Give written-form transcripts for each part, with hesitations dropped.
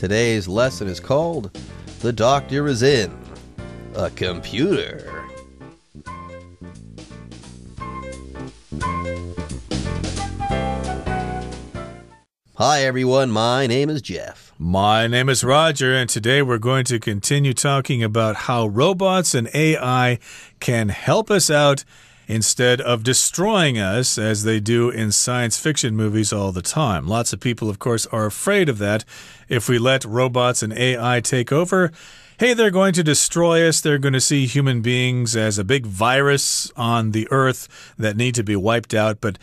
Today's lesson is called The Doctor is in a Computer. Hi everyone, my name is Jeff. My name is Roger, and today we're going to continue talking about how robots and AI can help us out instead of destroying us as they do in science fiction movies all the time. Lots of people, of course, are afraid of that. If we let robots and AI take over, hey, they're going to destroy us. They're going to see human beings as a big virus on the earth that need to be wiped out. But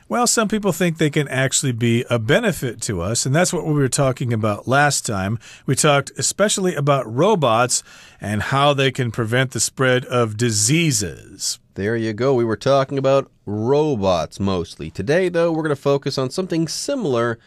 well, some people think they can actually be a benefit to us, and that's what we were talking about last time. We talked especially about robots and how they can prevent the spread of diseases. There you go. We were talking about robots mostly. Today, though, we're going to focus on something similar,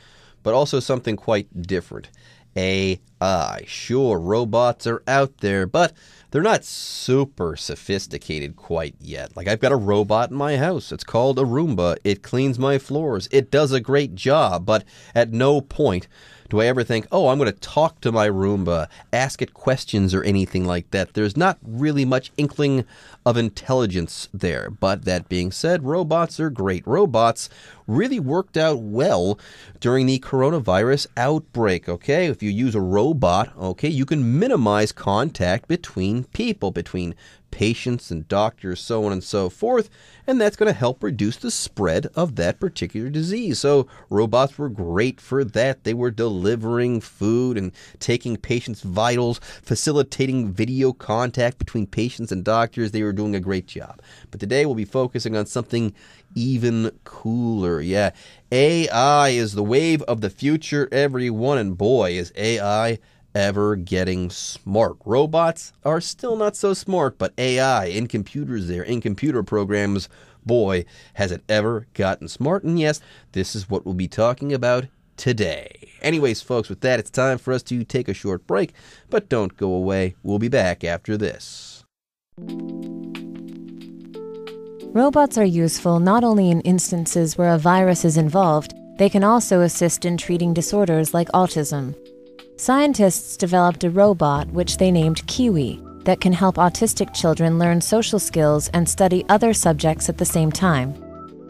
but also something quite different. AI. Sure, robots are out there, but they're not super sophisticated quite yet. Like, I've got a robot in my house. It's called a Roomba. It cleans my floors. It does a great job, but at no point do I ever think, oh, I'm going to talk to my Roomba, ask it questions or anything like that. There's not really much inkling of intelligence there. But that being said, robots are great. Robots really worked out well during the coronavirus outbreak, okay? If you use a robot, okay, you can minimize contact between people, between patients and doctors, so on and so forth, and that's going to help reduce the spread of that particular disease. So robots were great for that. They were delivering food and taking patients' vitals, facilitating video contact between patients and doctors. They were doing a great job. But today we'll be focusing on something even cooler. Yeah, AI is the wave of the future, everyone, and boy, is AI ever getting smart. Robots are still not so smart, but AI in computers there, in computer programs, boy, has it ever gotten smart. And yes, this is what we'll be talking about today. Anyways, folks, with that, it's time for us to take a short break, but don't go away. We'll be back after this. Robots are useful not only in instances where a virus is involved, they can also assist in treating disorders like autism. Scientists developed a robot, which they named Kiwi, that can help autistic children learn social skills and study other subjects at the same time.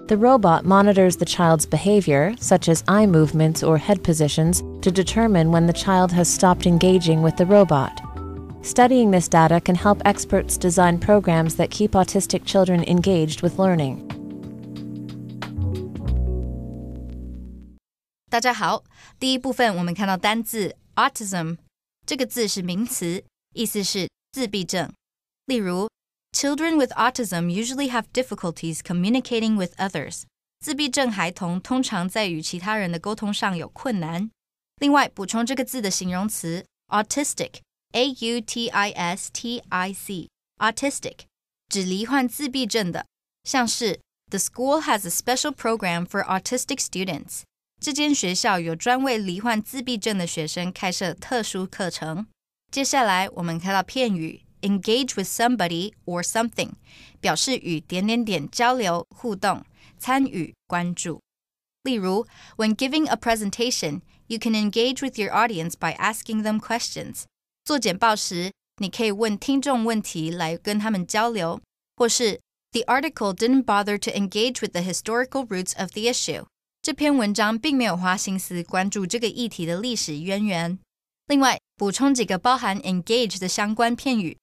The robot monitors the child's behavior, such as eye movements or head positions, to determine when the child has stopped engaging with the robot. Studying this data can help experts design programs that keep autistic children engaged with learning. 大家好，第一部分我们看到单字 autism， 这个字是名词，意思是自闭症。例如 Children with autism usually have difficulties communicating with others. 自闭症孩童通常在与其他人的沟通上有困难。另外，补充这个字的形容词 autistic， A-U-T-I-S-T-I-C， autistic 指罹患自闭症的，像是 The school has a special program for autistic students. 这间学校有专为罹患自闭症的学生开设特殊课程。接下来我们看到片语 engage with somebody or something， 表示与点点点交流、互动、参与、关注。例如 When giving a presentation, you can engage with your audience by asking them questions. 做简报时，你可以问听众问题来跟他们交流，或是 The article didn't bother to engage with the historical roots of the issue. 这篇文章并没有花心思关注这个议题的历史渊源。另外，补充几个包含 engage 的相关片语。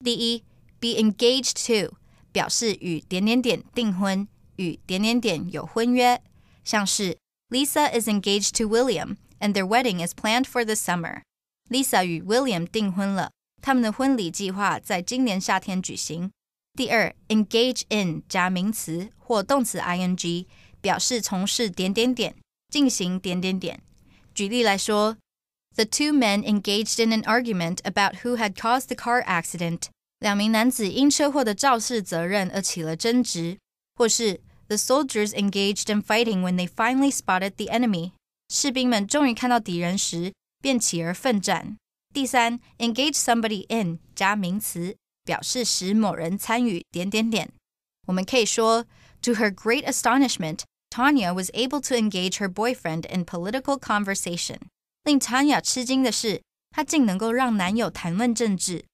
第一 be engaged to 表示与点点点订婚，与点点点有婚约，像是 Lisa is engaged to William and their wedding is planned for this summer. Lisa 与 William 订婚了，他们的婚礼计划在今年夏天举行。第二 engage in 加名词或动词 ing， 表示从事点点点，进行点点点。举例来说 The two men engaged in an argument about who had caused the car accident. 两名男子因车祸的肇事责任而起了争执。或是 The soldiers engaged in fighting when they finally spotted the enemy. 士兵们终于看到敌人时，便起而奋战。第三 engage somebody in 加名词，表示使某人参与点点点。我们可以说 To her great astonishment, Tanya was able to engage her boyfriend in political conversation. 令汤雅吃惊的是，她竟能够让男友谈论政治。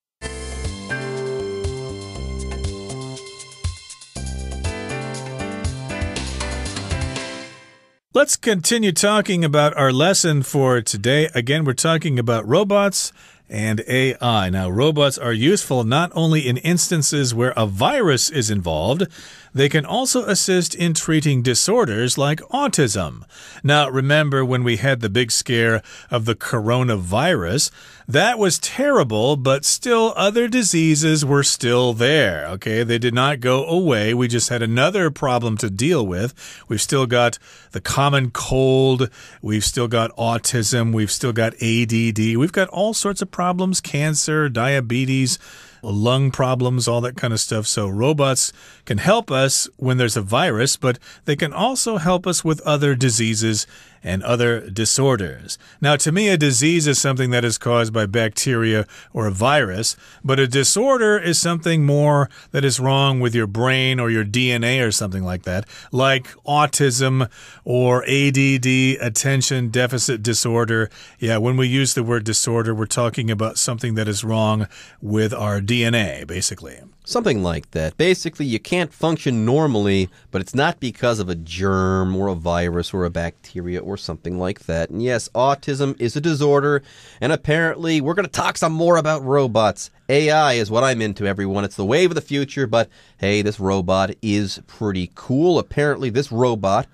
Let's continue talking about our lesson for today. Again, we're talking about robots and AI. Now, robots are useful not only in instances where a virus is involved, they can also assist in treating disorders like autism. Now, remember when we had the big scare of the coronavirus? That was terrible, but still other diseases were still there, okay? They did not go away. We just had another problem to deal with. We've still got the common cold. We've still got autism. We've still got ADD. We've got all sorts of problems, cancer, diabetes, lung problems, all that kind of stuff. So robots can help us when there's a virus, but they can also help us with other diseases and other disorders. Now, to me, a disease is something that is caused by bacteria or a virus, but a disorder is something more that is wrong with your brain or your DNA or something like that, like autism or ADD, attention deficit disorder. Yeah, when we use the word disorder, we're talking about something that is wrong with our DNA, basically. Something like that. Basically, you can't function normally, but it's not because of a germ or a virus or a bacteria or something like that. And yes, autism is a disorder, and apparently we're going to talk some more about robots. AI is what I'm into, everyone. It's the wave of the future, but hey, this robot is pretty cool. Apparently, this robot,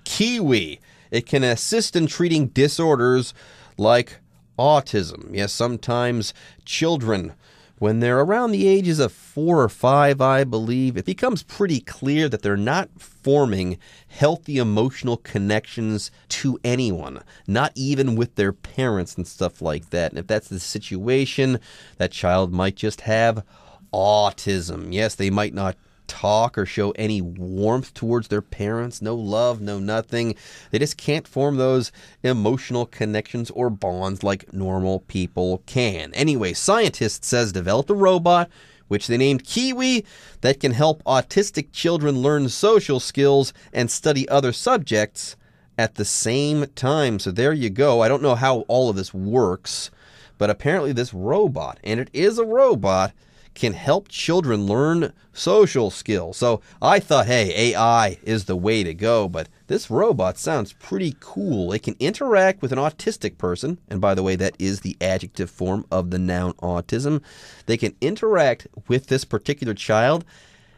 Kiwi, it can assist in treating disorders like autism. Yes, sometimes children, when they're around the ages of 4 or 5, I believe, it becomes pretty clear that they're not forming healthy emotional connections to anyone, not even with their parents and stuff like that. And if that's the situation, that child might just have autism. Yes, they might not talk or show any warmth towards their parents, no love, no nothing. They just can't form those emotional connections or bonds like normal people can. Anyway, scientists says developed a robot which they named Kiwi that can help autistic children learn social skills and study other subjects at the same time. So there you go. I don't know how all of this works, but apparently this robot, and it is a robot, can help children learn social skills. So I thought, hey, AI is the way to go, but this robot sounds pretty cool. It can interact with an autistic person, and by the way, that is the adjective form of the noun autism. They can interact with this particular child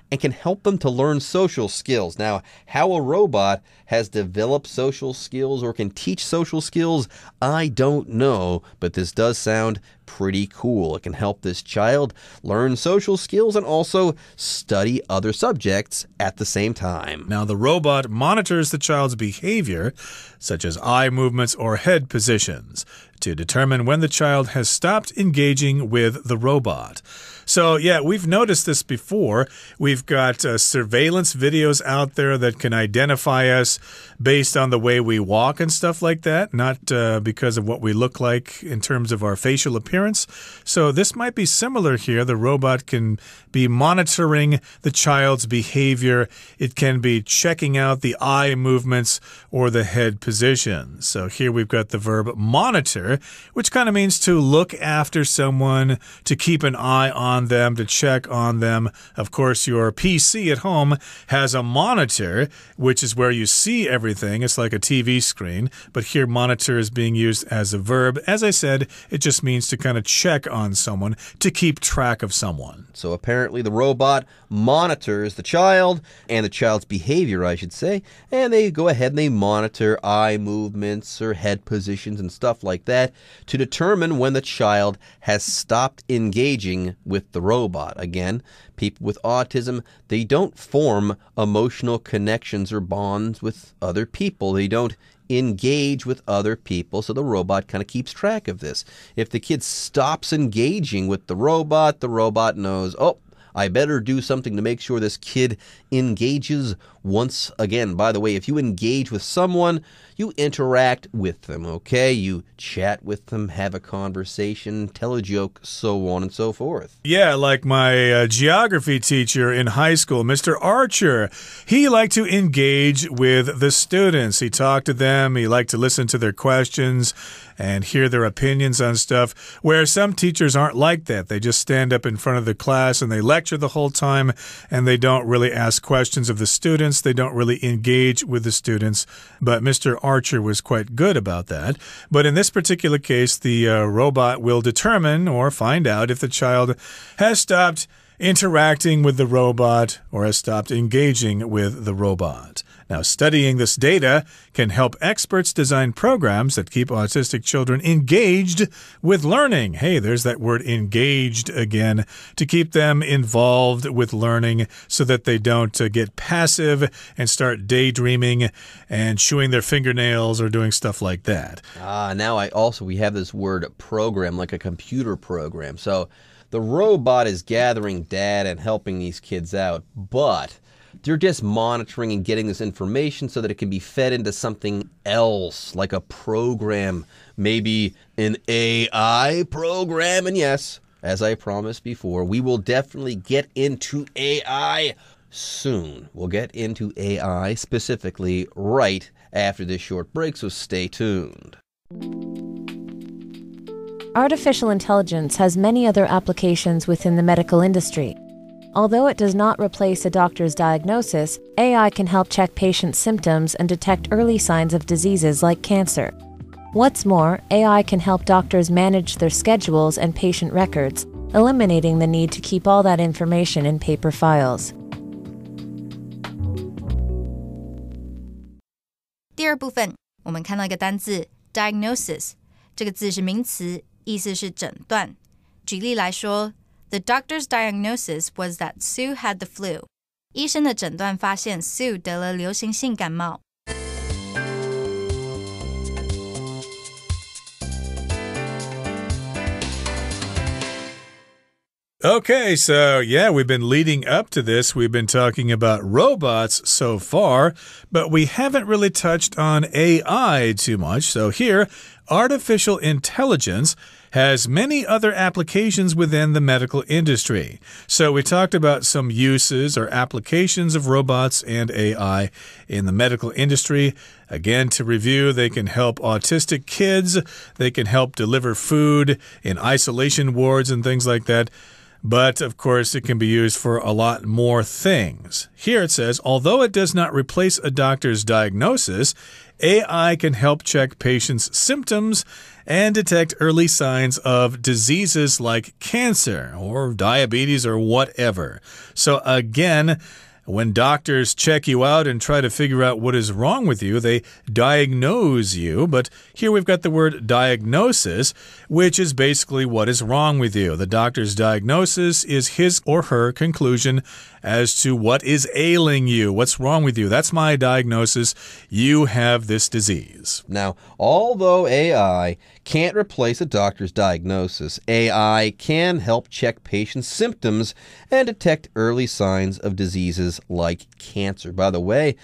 and can help them to learn social skills. Now, how a robot has developed social skills or can teach social skills, I don't know, but this does sound pretty cool. It can help this child learn social skills and also study other subjects at the same time. Now, the robot monitors the child's behavior, such as eye movements or head positions, to determine when the child has stopped engaging with the robot. So, yeah, we've noticed this before. We've got surveillance videos out there that can identify us based on the way we walk and stuff like that, not because of what we look like in terms of our facial appearance. So this might be similar here. The robot can be monitoring the child's behavior. It can be checking out the eye movements or the head positions. So here we've got the verb monitor, which kind of means to look after someone, to keep an eye on them, to check on them. Of course, your PC at home has a monitor, which is where you see everything. It's like a TV screen, but here monitor is being used as a verb. As I said, it just means to kind of check on someone, to keep track of someone. So apparently the robot monitors the child and the child's behavior, I should say, and they go ahead and they monitor eye movements or head positions and stuff like that to determine when the child has stopped engaging with the robot. Again, people with autism, they don't form emotional connections or bonds with other people. They don't engage with other people, so the robot kind of keeps track of this. If the kid stops engaging with the robot knows, oh, I better do something to make sure this kid engages once again, by the way, if you engage with someone, you interact with them, okay? You chat with them, have a conversation, tell a joke, so on and so forth. Yeah, like my geography teacher in high school, Mr. Archer. He liked to engage with the students. He talked to them. He liked to listen to their questions and hear their opinions on stuff, where some teachers aren't like that. They just stand up in front of the class and they lecture the whole time, and they don't really ask questions of the students. They don't really engage with the students. But Mr. Archer was quite good about that. But in this particular case, the robot will determine or find out if the child has stopped interacting with the robot or has stopped engaging with the robot. Now, studying this data can help experts design programs that keep autistic children engaged with learning. Hey, there's that word engaged again, to keep them involved with learning so that they don't get passive and start daydreaming and chewing their fingernails or doing stuff like that. Now we have this word program, like a computer program. So the robot is gathering data and helping these kids out, but they're just monitoring and getting this information so that it can be fed into something else, like a program, maybe an AI program. And yes, as I promised before, we will definitely get into AI soon. We'll get into AI specifically right after this short break, so stay tuned. Artificial intelligence has many other applications within the medical industry. Although it does not replace a doctor's diagnosis, AI can help check patients' symptoms and detect early signs of diseases like cancer. What's more, AI can help doctors manage their schedules and patient records, eliminating the need to keep all that information in paper files. 第二部分，我们看到一个单字 diagnosis， 这个字是名词，意思是诊断。举例来说， The doctor's diagnosis was that Sue had the flu. 医生的诊断发现 Sue 得了流行性感冒。Okay, so yeah, we've been leading up to this. We've been talking about robots so far, but we haven't really touched on AI too much. So here, artificial intelligence has many other applications within the medical industry. So we talked about some uses or applications of robots and AI in the medical industry. Again, to review, they can help autistic kids. They can help deliver food in isolation wards and things like that. But, of course, it can be used for a lot more things. Here it says, although it does not replace a doctor's diagnosis, AI can help check patients' symptoms and detect early signs of diseases like cancer or diabetes or whatever. So, again, when doctors check you out and try to figure out what is wrong with you, they diagnose you. But here we've got the word diagnosis, which is basically what is wrong with you. The doctor's diagnosis is his or her conclusion as to what is ailing you, what's wrong with you. That's my diagnosis. You have this disease. Now, although AI can't replace a doctor's diagnosis, AI can help check patients' symptoms and detect early signs of diseases like cancer. By the way,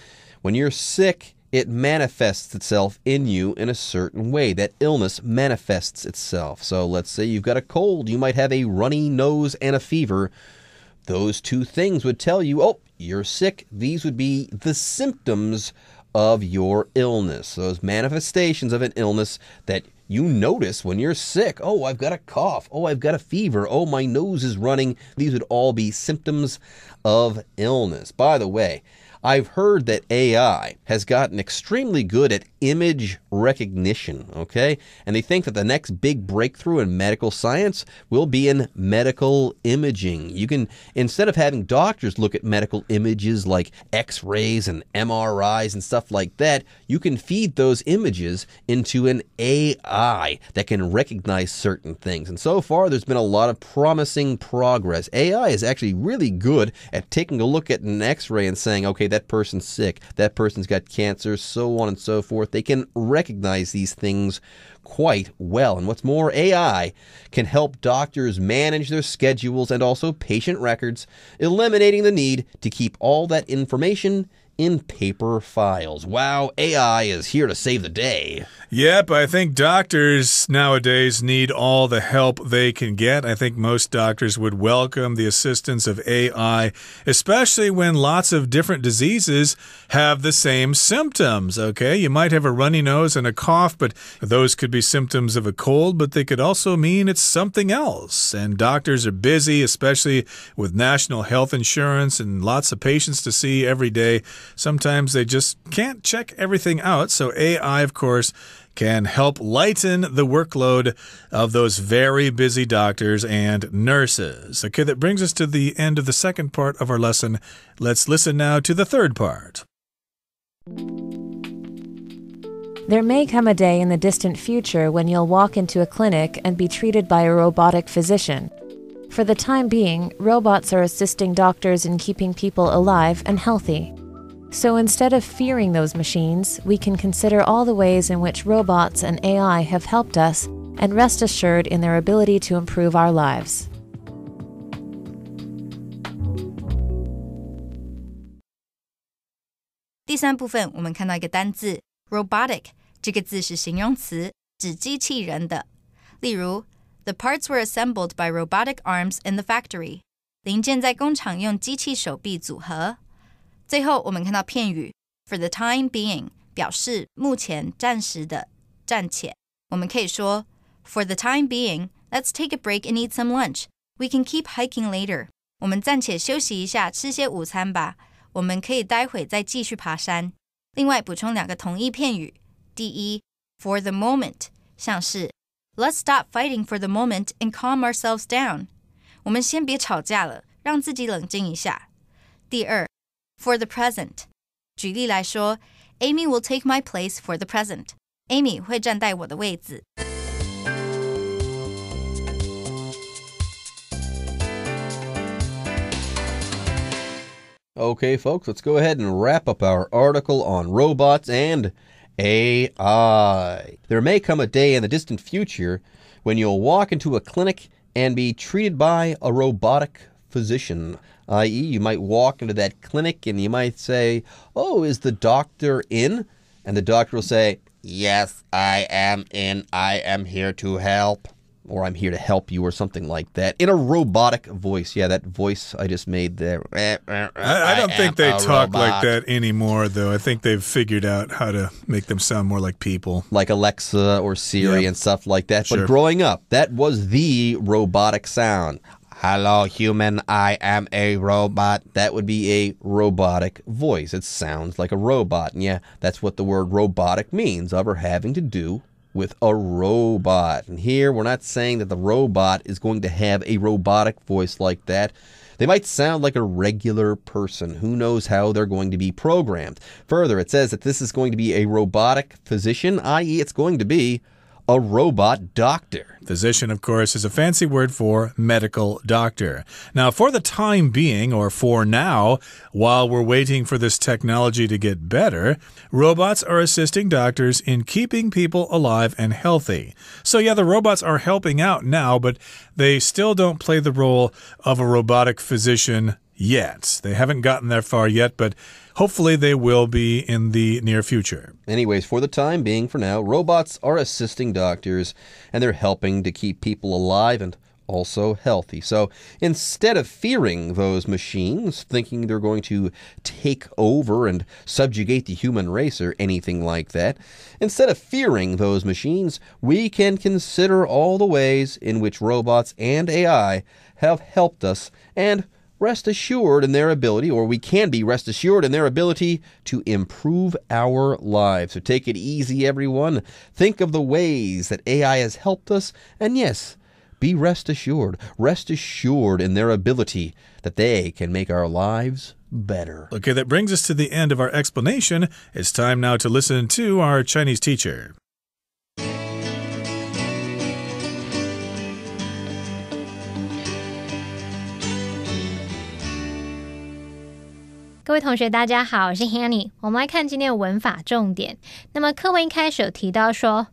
when you're sick, it manifests itself in you in a certain way. That illness manifests itself. So let's say you've got a cold. You might have a runny nose and a fever. Those two things would tell you, oh, you're sick. These would be the symptoms of your illness. Those manifestations of an illness that you notice when you're sick. Oh, I've got a cough. Oh, I've got a fever. Oh, my nose is running. These would all be symptoms of illness. By the way, I've heard that AI has gotten extremely good at image recognition, okay? And they think that the next big breakthrough in medical science will be in medical imaging. You can, instead of having doctors look at medical images like X-rays and MRIs and stuff like that, you can feed those images into an AI that can recognize certain things. And so far, there's been a lot of promising progress. AI is actually really good at taking a look at an X-ray and saying, okay, that person's sick, that person's got cancer, so on and so forth. They can recognize these things quite well. And what's more, AI can help doctors manage their schedules and also patient records, eliminating the need to keep all that information in paper files. Wow, AI is here to save the day. Yep, I think doctors nowadays need all the help they can get. I think most doctors would welcome the assistance of AI, especially when lots of different diseases have the same symptoms, okay? You might have a runny nose and a cough, but those could be symptoms of a cold, but they could also mean it's something else. And doctors are busy, especially with national health insurance and lots of patients to see every day. Sometimes they just can't check everything out, so AI, of course, can help lighten the workload of those very busy doctors and nurses. Okay, that brings us to the end of the second part of our lesson. Let's listen now to the third part. There may come a day in the distant future when you'll walk into a clinic and be treated by a robotic physician. For the time being, robots are assisting doctors in keeping people alive and healthy. So instead of fearing those machines, we can consider all the ways in which robots and AI have helped us and rest assured in their ability to improve our lives. 第三部分我们看到一个单字 robotic 这个字是形容词，指机器人的。例如 The parts were assembled by robotic arms in the factory. 零件在工厂用机器手臂组合。最后我们看到片语 for the time being 表示目前暂时的暂且。我们可以说 For the time being, let's take a break and eat some lunch. We can keep hiking later. 我们暂且休息一下，吃些午餐吧。我们可以待会再继续爬山。另外补充两个同义片语。第一 For the moment 像是 Let's stop fighting for the moment and calm ourselves down. 我们先别吵架了，让自己冷静一下。第二For the present. 举例来说 Amy will take my place for the present. Amy 会占带我的位子。Okay, folks, let's go ahead and wrap up our article on robots and AI. There may come a day in the distant future when you'll walk into a clinic and be treated by a robotic physician. I.e., you might walk into that clinic and you might say, "Oh, is the doctor in?" And the doctor will say, "Yes, I am in. I am here to help." Or "I'm here to help you," or something like that, in a robotic voice. Yeah, that voice I just made there. I don't think they talk like that anymore, though. I think they've figured out how to make them sound more like people. Like Alexa or Siri and stuff like that. Sure. But growing up, that was the robotic sound. "Hello, human, I am a robot." That would be a robotic voice. It sounds like a robot. And yeah, that's what the word robotic means, of or having to do with a robot. And here we're not saying that the robot is going to have a robotic voice like that. They might sound like a regular person. Who knows how they're going to be programmed? Further, it says that this is going to be a robotic physician, i.e. it's going to be a robot doctor. Physician, of course, is a fancy word for medical doctor. Now, for the time being, or for now, while we're waiting for this technology to get better, robots are assisting doctors in keeping people alive and healthy. So yeah, the robots are helping out now, but they still don't play the role of a robotic physician yet. They haven't gotten that far yet, but hopefully they will be in the near future. Anyways, for the time being, for now, robots are assisting doctors, and they're helping to keep people alive and also healthy. So instead of fearing those machines, thinking they're going to take over and subjugate the human race or anything like that, instead of fearing those machines, we can consider all the ways in which robots and AI have helped us and rest assured in their ability, or we can be rest assured in their ability to improve our lives. So take it easy, everyone. Think of the ways that AI has helped us, and yes, be rest assured in their ability that they can make our lives better. Okay, that brings us to the end of our explanation. It's time now to listen to our Chinese teacher. 各位同学大家好，我是 Hanny。 我们来看今天的文法重点。那么课文一开始有提到说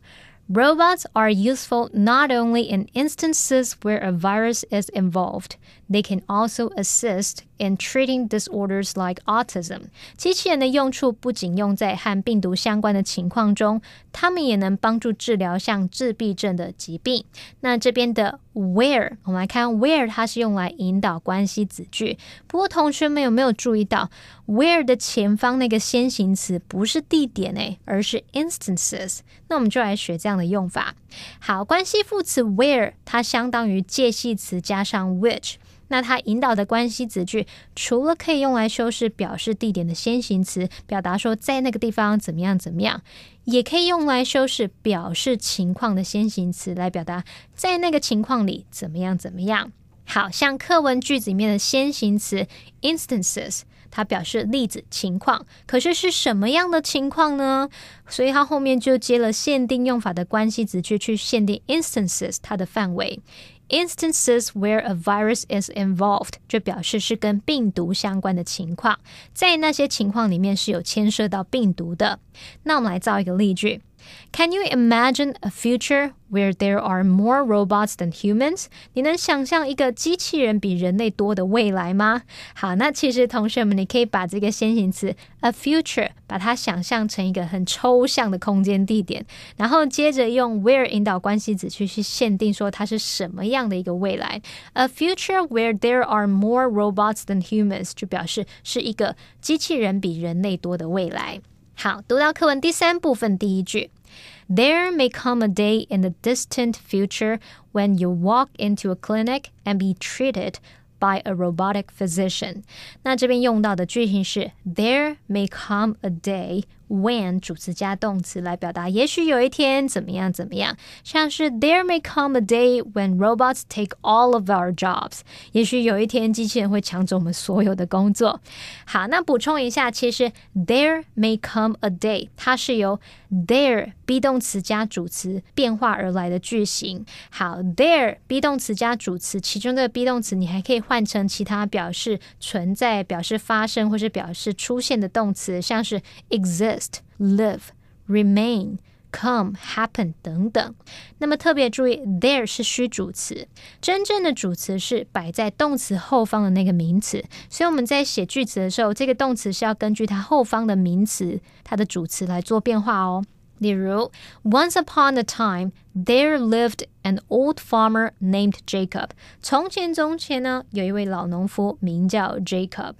Robots are useful not only in instances where a virus is involved. They can also assist in treating disorders like autism. 机器人的用处不仅用在和病毒相关的情况中，它们也能帮助治疗像自闭症的疾病。那这边的 where， 我们来看 where 它是用来引导关系子句。不过同学们有没有注意到 where 的前方那个先行词不是地点而是 instances。那我们就来学这样的用法。好，关系副词 where 它相当于介系词加上 which。那它引导的关系子句除了可以用来修饰表示地点的先行词，表达说在那个地方怎么样怎么样，也可以用来修饰表示情况的先行词，来表达在那个情况里怎么样怎么样。好，像课文句子里面的先行词 instances， 它表示例子情况，可是是什么样的情况呢？所以它后面就接了限定用法的关系子句去限定 instances 它的范围。Instances where a virus is involved 就表示是跟病毒相关的情况，在那些情况里面是有牵涉到病毒的。那我们来造一个例句。Can you imagine a future where there are more robots than humans? 你能想象一个机器人比人类多的未来吗？好，那其实同学们你可以把这个先行词 a future 把它想象成一个很抽象的空间地点，然后接着用 where 引导关系子去限定说它是什么样的一个未来。A future where there are more robots than humans 就表示是一个机器人比人类多的未来。好，读到课文第3部分第一句。There may come a day in the distant future when you walk into a clinic and be treated by a robotic physician. 那这边用到的句型是 There may come a day when 主词加动词来表达也许有一天怎么样怎么样，像是 There may come a day when robots take all of our jobs. 也许有一天机器人会抢走我们所有的工作。好，那补充一下，其实 There may come a day 它是由 There be 动词加主词变化而来的句型。好， There be 动词加主词，其中的 be 动词你还可以换成其他表示存在、表示发生或是表示出现的动词，像是 exist、live、remain、come、happen 等等。那么特别注意 there 是虚主词，真正的主词是摆在动词后方的那个名词，所以我们在写句子的时候，这个动词是要根据它后方的名词它的主词来做变化哦。例如 Once upon a time, there lived an old farmer named Jacob. 从前呢，有一位老农夫名叫 Jacob.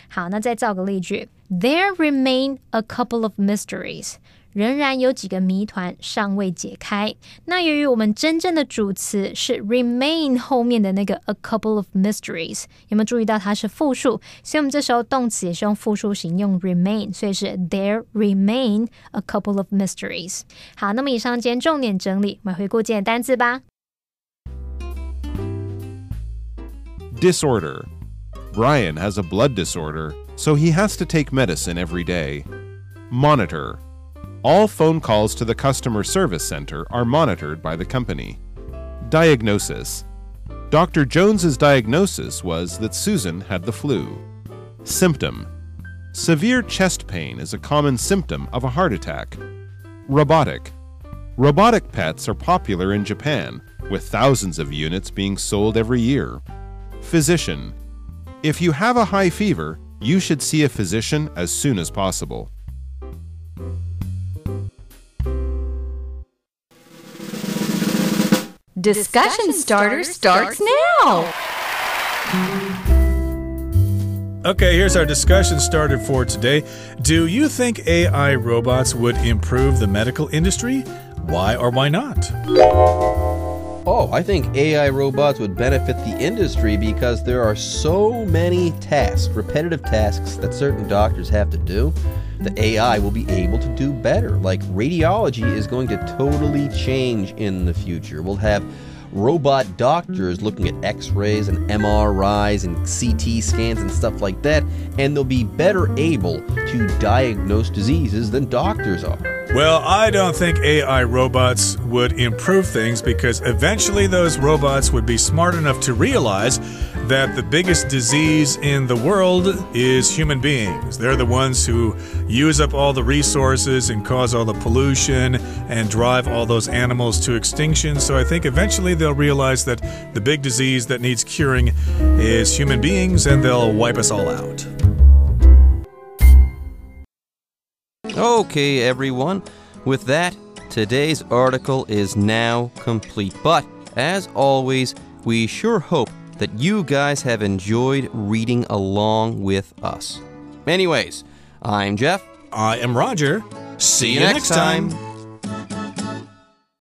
好，那再造个例句 There remain a couple of mysteries. 仍然有几个谜团尚未解开。那由于我们真正的主词是 remain 后面的那个 a couple of mysteries， 有没有注意到它是复数？所以我们这时候动词也是用复数型，用 remain， 所以是 there remain a couple of mysteries。 好，那么以上今天重点整理，我们回顾今天的单字吧。 Disorder. Brian has a blood disorder, so he has to take medicine every day. Monitor. All phone calls to the customer service center are monitored by the company. Diagnosis. Dr. Jones's diagnosis was that Susan had the flu. Symptom. Severe chest pain is a common symptom of a heart attack. Robotic. Robotic pets are popular in Japan, with thousands of units being sold every year. Physician. If you have a high fever, you should see a physician as soon as possible. Discussion Starter starts now! Okay, here's our discussion starter for today. Do you think AI robots would improve the medical industry? Why or why not? Oh, I think AI robots would benefit the industry because there are so many tasks, repetitive tasks that certain doctors have to do. The AI will be able to do better. Like radiology is going to totally change in the future. We'll have robot doctors looking at x-rays and MRIs and CT scans and stuff like that, and they'll be better able to diagnose diseases than doctors are. Well, I don't think AI robots would improve things because eventually those robots would be smart enough to realize that the biggest disease in the world is human beings. They're the ones who use up all the resources and cause all the pollution and drive all those animals to extinction. So I think eventually they'll realize that the big disease that needs curing is human beings, and they'll wipe us all out. Okay, everyone. With that, today's article is now complete. But, as always, we sure hope that you guys have enjoyed reading along with us. Anyways, I'm Jeff. I am Roger. See you next time.